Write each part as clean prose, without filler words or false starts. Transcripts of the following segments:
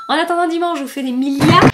En attendant dimanche, je vous fais des milliards.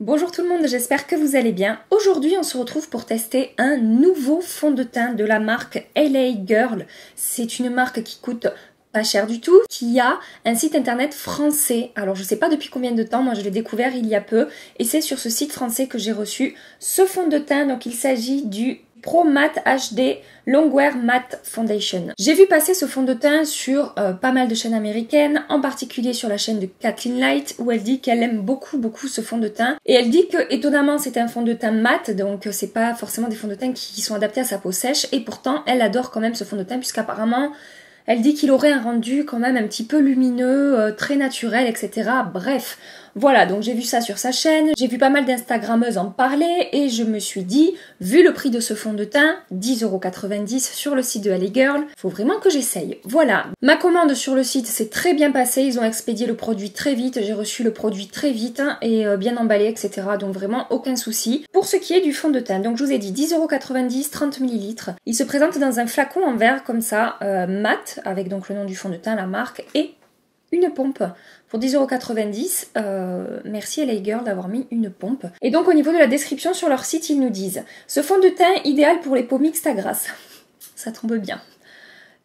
Bonjour tout le monde, j'espère que vous allez bien. Aujourd'hui, on se retrouve pour tester un nouveau fond de teint de la marque LA Girl. C'est une marque qui coûte pas cher du tout, qui a un site internet français. Alors je sais pas depuis combien de temps, moi je l'ai découvert il y a peu et c'est sur ce site français que j'ai reçu ce fond de teint. Donc il s'agit du Pro Matte HD Longwear Matte Foundation. J'ai vu passer ce fond de teint sur pas mal de chaînes américaines, en particulier sur la chaîne de Kathleen Light où elle dit qu'elle aime beaucoup ce fond de teint. Et elle dit que étonnamment c'est un fond de teint mat, donc c'est pas forcément des fonds de teint qui sont adaptés à sa peau sèche et pourtant elle adore quand même ce fond de teint puisqu'apparemment elle dit qu'il aurait un rendu quand même un petit peu lumineux, très naturel, etc. Bref, voilà, donc j'ai vu ça sur sa chaîne, j'ai vu pas mal d'instagrammeuses en parler et je me suis dit, vu le prix de ce fond de teint, 10,90 € sur le site de LA Girl, faut vraiment que j'essaye. Voilà, ma commande sur le site s'est très bien passée, ils ont expédié le produit très vite, j'ai reçu le produit très vite et bien emballé, etc. Donc vraiment aucun souci. Pour ce qui est du fond de teint, donc je vous ai dit 10,90 €, 30 ml. Il se présente dans un flacon en verre comme ça, mat, avec donc le nom du fond de teint, la marque, et une pompe pour 10,90 €. Merci LA Girl d'avoir mis une pompe. Et donc au niveau de la description sur leur site, ils nous disent « Ce fond de teint idéal pour les peaux mixtes à grasses ». Ça tombe bien.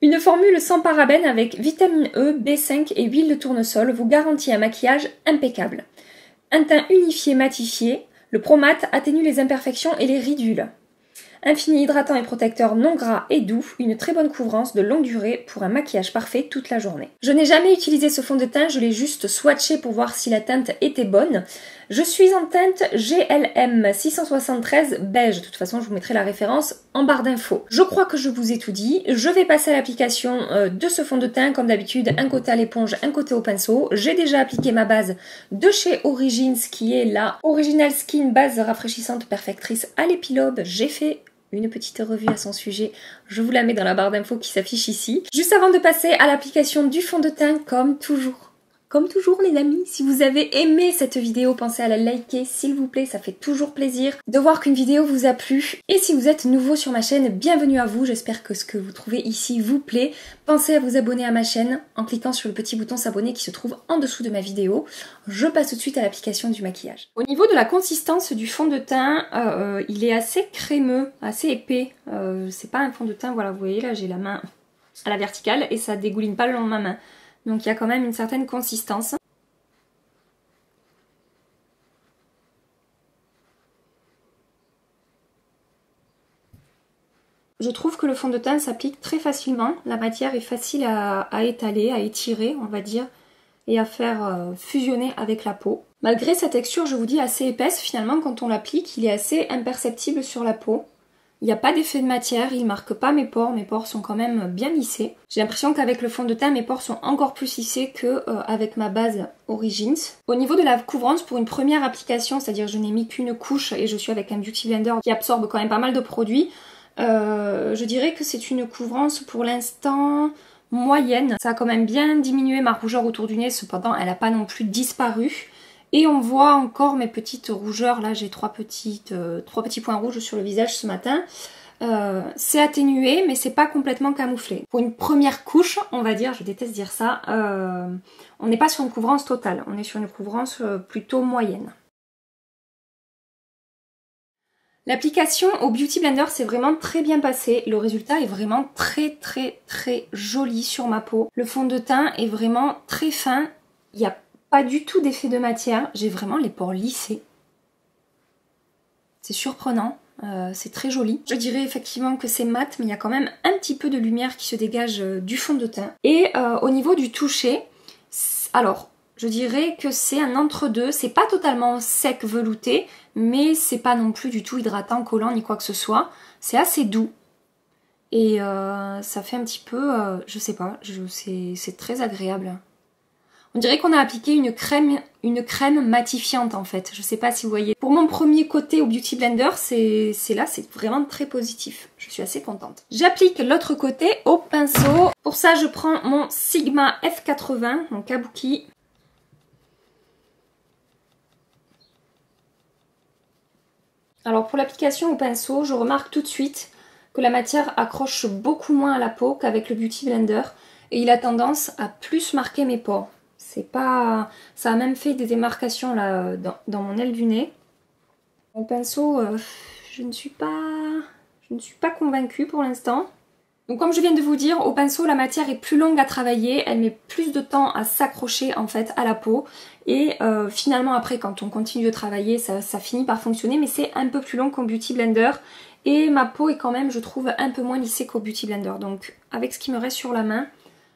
Une formule sans parabènes avec vitamine E, B5 et huile de tournesol vous garantit un maquillage impeccable. Un teint unifié matifié, le Pro Matte atténue les imperfections et les ridules. Infini hydratant et protecteur non gras et doux, une très bonne couvrance de longue durée pour un maquillage parfait toute la journée. Je n'ai jamais utilisé ce fond de teint, je l'ai juste swatché pour voir si la teinte était bonne. Je suis en teinte GLM 673 beige, de toute façon je vous mettrai la référence en barre d'infos. Je crois que je vous ai tout dit, je vais passer à l'application de ce fond de teint comme d'habitude, un côté à l'éponge, un côté au pinceau. J'ai déjà appliqué ma base de chez Origins qui est la Original Skin base rafraîchissante perfectrice à l'épilobe. J'ai fait une petite revue à son sujet, je vous la mets dans la barre d'infos qui s'affiche ici. Juste avant de passer à l'application du fond de teint, comme toujours les amis, si vous avez aimé cette vidéo, pensez à la liker s'il vous plaît, ça fait toujours plaisir de voir qu'une vidéo vous a plu. Et si vous êtes nouveau sur ma chaîne, bienvenue à vous, j'espère que ce que vous trouvez ici vous plaît. Pensez à vous abonner à ma chaîne en cliquant sur le petit bouton s'abonner qui se trouve en dessous de ma vidéo. Je passe tout de suite à l'application du maquillage. Au niveau de la consistance du fond de teint, il est assez crémeux, assez épais. C'est pas un fond de teint, voilà, vous voyez là j'ai la main à la verticale et ça dégouline pas le long de ma main. Donc il y a quand même une certaine consistance. Je trouve que le fond de teint s'applique très facilement. La matière est facile à étaler, à étirer, on va dire, et à faire fusionner avec la peau. Malgré sa texture, je vous dis, assez épaisse, finalement, quand on l'applique, il est assez imperceptible sur la peau. Il n'y a pas d'effet de matière, il ne marque pas mes pores sont quand même bien lissés. J'ai l'impression qu'avec le fond de teint, mes pores sont encore plus lissés qu'avec ma base Origins. Au niveau de la couvrance, pour une première application, c'est-à-dire je n'ai mis qu'une couche et je suis avec un Beauty Blender qui absorbe quand même pas mal de produits, je dirais que c'est une couvrance pour l'instant moyenne. Ça a quand même bien diminué ma rougeur autour du nez, cependant elle n'a pas non plus disparu. Et on voit encore mes petites rougeurs, là j'ai trois petits points rouges sur le visage ce matin. C'est atténué mais c'est pas complètement camouflé. Pour une première couche, on va dire, je déteste dire ça, on n'est pas sur une couvrance totale, on est sur une couvrance plutôt moyenne. L'application au Beauty Blender s'est vraiment très bien passé, le résultat est vraiment très joli sur ma peau. Le fond de teint est vraiment très fin, il n'y a pas du tout d'effet de matière, j'ai vraiment les pores lissés. C'est surprenant, c'est très joli. Je dirais effectivement que c'est mat, mais il y a quand même un petit peu de lumière qui se dégage du fond de teint. Et au niveau du toucher, alors je dirais que c'est un entre-deux, c'est pas totalement sec velouté, mais c'est pas non plus du tout hydratant, collant ni quoi que ce soit. C'est assez doux. Et ça fait un petit peu, je sais pas, c'est très agréable. On dirait qu'on a appliqué une crème matifiante en fait. Je sais pas si vous voyez. Pour mon premier côté au Beauty Blender, c'est vraiment très positif. Je suis assez contente. J'applique l'autre côté au pinceau. Pour ça, je prends mon Sigma F80, mon kabuki. Alors pour l'application au pinceau, je remarque tout de suite que la matière accroche beaucoup moins à la peau qu'avec le Beauty Blender et il a tendance à plus marquer mes pores. C'est pas... Ça a même fait des démarcations là dans mon aile du nez. Au pinceau, je ne suis pas convaincue pour l'instant. Donc comme je viens de vous dire, au pinceau la matière est plus longue à travailler, elle met plus de temps à s'accrocher en fait à la peau et finalement après quand on continue de travailler ça finit par fonctionner, mais c'est un peu plus long qu'au Beauty Blender et ma peau est quand même, je trouve, un peu moins lissée qu'au Beauty Blender. Donc avec ce qui me reste sur la main,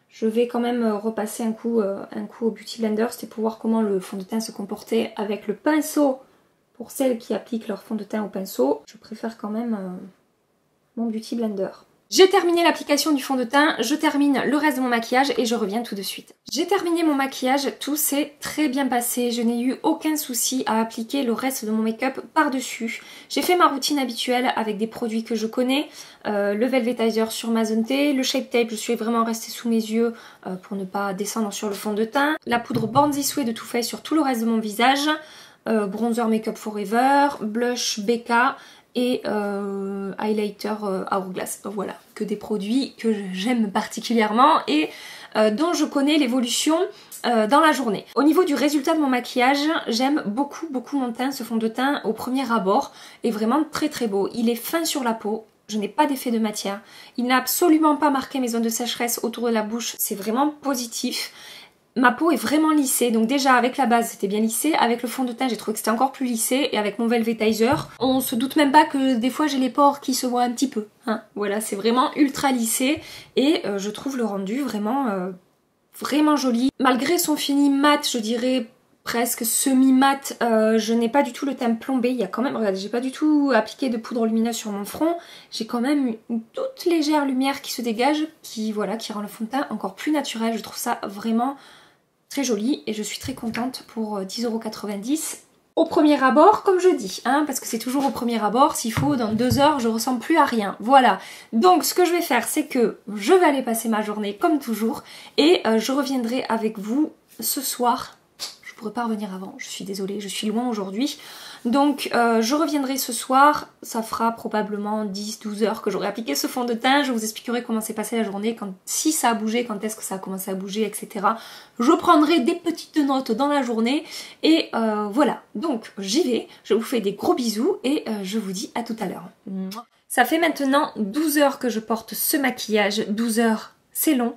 je vais quand même repasser un coup au Beauty Blender. C'était pour voir comment le fond de teint se comportait avec le pinceau. Pour celles qui appliquent leur fond de teint au pinceau, je préfère quand même mon Beauty Blender. J'ai terminé l'application du fond de teint, je termine le reste de mon maquillage et je reviens tout de suite. J'ai terminé mon maquillage, tout s'est très bien passé, je n'ai eu aucun souci à appliquer le reste de mon make-up par-dessus. J'ai fait ma routine habituelle avec des produits que je connais, le Velvetizer sur ma zone T, le Shape Tape, je suis vraiment restée sous mes yeux pour ne pas descendre sur le fond de teint, la poudre Born This Way de Too Faced sur tout le reste de mon visage, bronzer Make Up Forever, blush BK, et highlighter Hourglass. Voilà, que des produits que j'aime particulièrement et dont je connais l'évolution dans la journée. Au niveau du résultat de mon maquillage, j'aime beaucoup mon teint. Ce fond de teint au premier abord est vraiment très très beau. Il est fin sur la peau. Je n'ai pas d'effet de matière. Il n'a absolument pas marqué mes zones de sécheresse autour de la bouche. C'est vraiment positif. Ma peau est vraiment lissée, donc déjà avec la base c'était bien lissé, avec le fond de teint j'ai trouvé que c'était encore plus lissé et avec mon Velvetizer, on se doute même pas que des fois j'ai les pores qui se voient un petit peu. Hein. Voilà, c'est vraiment ultra lissé et je trouve le rendu vraiment, vraiment joli. Malgré son fini mat, je dirais presque semi-mat, je n'ai pas du tout le teint plombé. Il y a quand même, regardez, j'ai pas du tout appliqué de poudre lumineuse sur mon front. J'ai quand même une toute légère lumière qui se dégage, qui voilà, qui rend le fond de teint encore plus naturel. Je trouve ça vraiment très joli et je suis très contente pour 10,90 € au premier abord, comme je dis, hein, parce que c'est toujours au premier abord. S'il faut, dans 2 heures, je ressemble plus à rien. Voilà. Donc, ce que je vais faire, c'est que je vais aller passer ma journée comme toujours et je reviendrai avec vous ce soir. Je pourrais pas revenir avant, je suis désolée, je suis loin aujourd'hui. Donc je reviendrai ce soir, ça fera probablement 10-12 heures que j'aurai appliqué ce fond de teint. Je vous expliquerai comment s'est passée la journée, si ça a bougé, quand est-ce que ça a commencé à bouger, etc. Je prendrai des petites notes dans la journée et voilà. Donc j'y vais, je vous fais des gros bisous et je vous dis à tout à l'heure. Ça fait maintenant 12 heures que je porte ce maquillage, 12 heures c'est long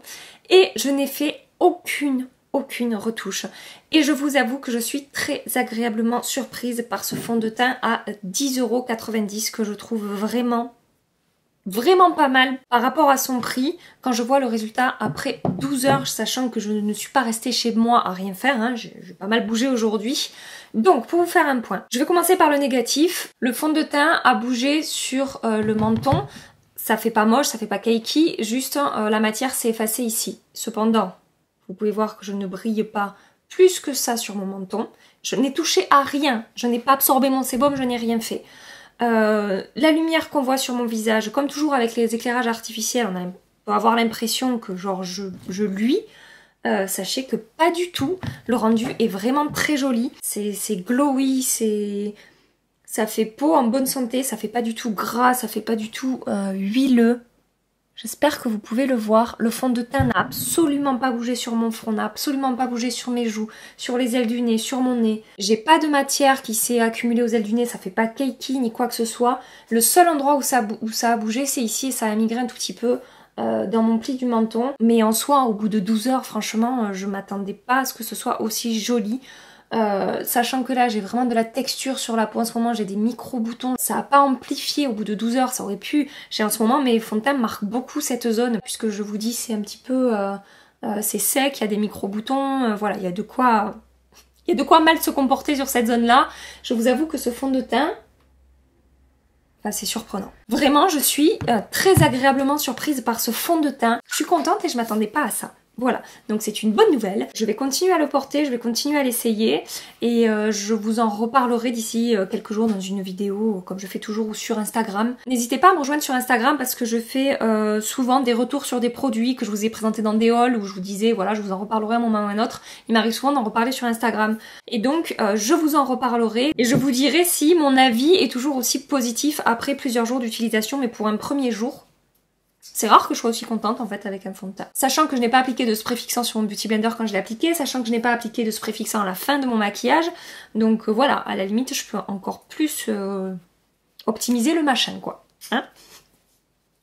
et je n'ai fait aucune retouche et je vous avoue que je suis très agréablement surprise par ce fond de teint à 10,90 € que je trouve vraiment pas mal par rapport à son prix quand je vois le résultat après 12 heures, sachant que je ne suis pas restée chez moi à rien faire, hein, j'ai pas mal bougé aujourd'hui. Donc pour vous faire un point, je vais commencer par le négatif. Le fond de teint a bougé sur le menton, ça fait pas moche, ça fait pas cakey, juste la matière s'est effacée ici. Cependant, vous pouvez voir que je ne brille pas plus que ça sur mon menton. Je n'ai touché à rien. Je n'ai pas absorbé mon sébum, je n'ai rien fait. La lumière qu'on voit sur mon visage, comme toujours avec les éclairages artificiels, on peut avoir l'impression que genre je luis. Sachez que pas du tout. Le rendu est vraiment très joli. C'est glowy, ça fait peau en bonne santé, ça fait pas du tout gras, ça fait pas du tout huileux. J'espère que vous pouvez le voir, le fond de teint n'a absolument pas bougé sur mon front, n'a absolument pas bougé sur mes joues, sur les ailes du nez, sur mon nez. J'ai pas de matière qui s'est accumulée aux ailes du nez, ça fait pas cakey ni quoi que ce soit. Le seul endroit où ça a bougé, c'est ici et ça a migré un tout petit peu dans mon pli du menton. Mais en soi, au bout de 12 heures, franchement, je m'attendais pas à ce que ce soit aussi joli. Sachant que là j'ai vraiment de la texture sur la peau en ce moment, j'ai des micro boutons, ça n'a pas amplifié au bout de 12 heures, ça aurait pu, j'ai en ce moment mes fonds de teint marquent beaucoup cette zone puisque je vous dis c'est un petit peu, c'est sec, il y a des micro boutons, voilà, il y a de quoi mal se comporter sur cette zone là. Je vous avoue que ce fond de teint, enfin, c'est surprenant. Vraiment je suis très agréablement surprise par ce fond de teint, je suis contente et je m'attendais pas à ça. Voilà, donc c'est une bonne nouvelle. Je vais continuer à le porter, je vais continuer à l'essayer et je vous en reparlerai d'ici quelques jours dans une vidéo comme je fais toujours ou sur Instagram. N'hésitez pas à me rejoindre sur Instagram parce que je fais souvent des retours sur des produits que je vous ai présentés dans des hauls où je vous disais voilà je vous en reparlerai à un moment ou à un autre. Il m'arrive souvent d'en reparler sur Instagram et donc je vous en reparlerai et je vous dirai si mon avis est toujours aussi positif après plusieurs jours d'utilisation mais pour un premier jour. C'est rare que je sois aussi contente en fait avec un fond de teint. Sachant que je n'ai pas appliqué de spray fixant sur mon Beauty Blender quand je l'ai appliqué, sachant que je n'ai pas appliqué de spray fixant à la fin de mon maquillage. Donc voilà, à la limite je peux encore plus optimiser le machin quoi. Hein?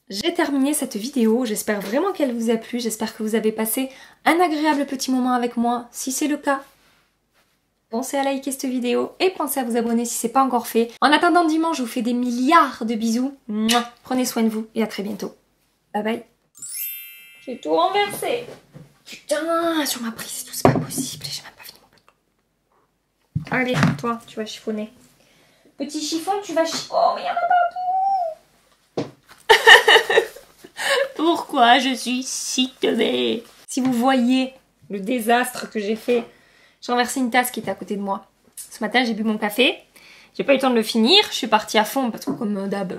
J'ai terminé cette vidéo, j'espère vraiment qu'elle vous a plu, j'espère que vous avez passé un agréable petit moment avec moi. Si c'est le cas, pensez à liker cette vidéo et pensez à vous abonner si c'est pas encore fait. En attendant dimanche, je vous fais des milliards de bisous. Mouah. Prenez soin de vous et à très bientôt. Bye bye. J'ai tout renversé. Putain, sur ma prise, tout c'est pas possible. J'ai même pas fini mon plat. Allez, toi, tu vas chiffonner. Petit chiffon, tu vas chiffonner. Oh, mais il y en a partout. Pourquoi je suis si teubée? Si vous voyez le désastre que j'ai fait, j'ai renversé une tasse qui était à côté de moi. Ce matin, j'ai bu mon café. J'ai pas eu le temps de le finir. Je suis partie à fond parce que comme d'hab,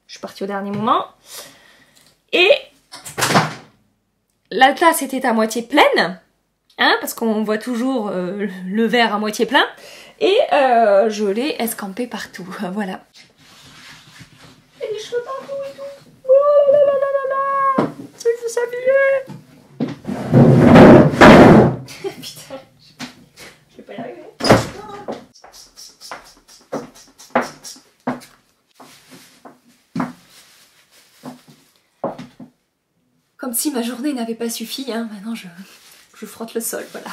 je suis partie au dernier moment. Et la tasse était à moitié pleine, hein, parce qu'on voit toujours le verre à moitié plein, et je l'ai escampé partout, voilà. Et les cheveux partout et tout. Oh là là là là là, il faut s'habiller. Putain, je vais pas y arriver. Comme si ma journée n'avait pas suffi, hein. Maintenant je frotte le sol, voilà.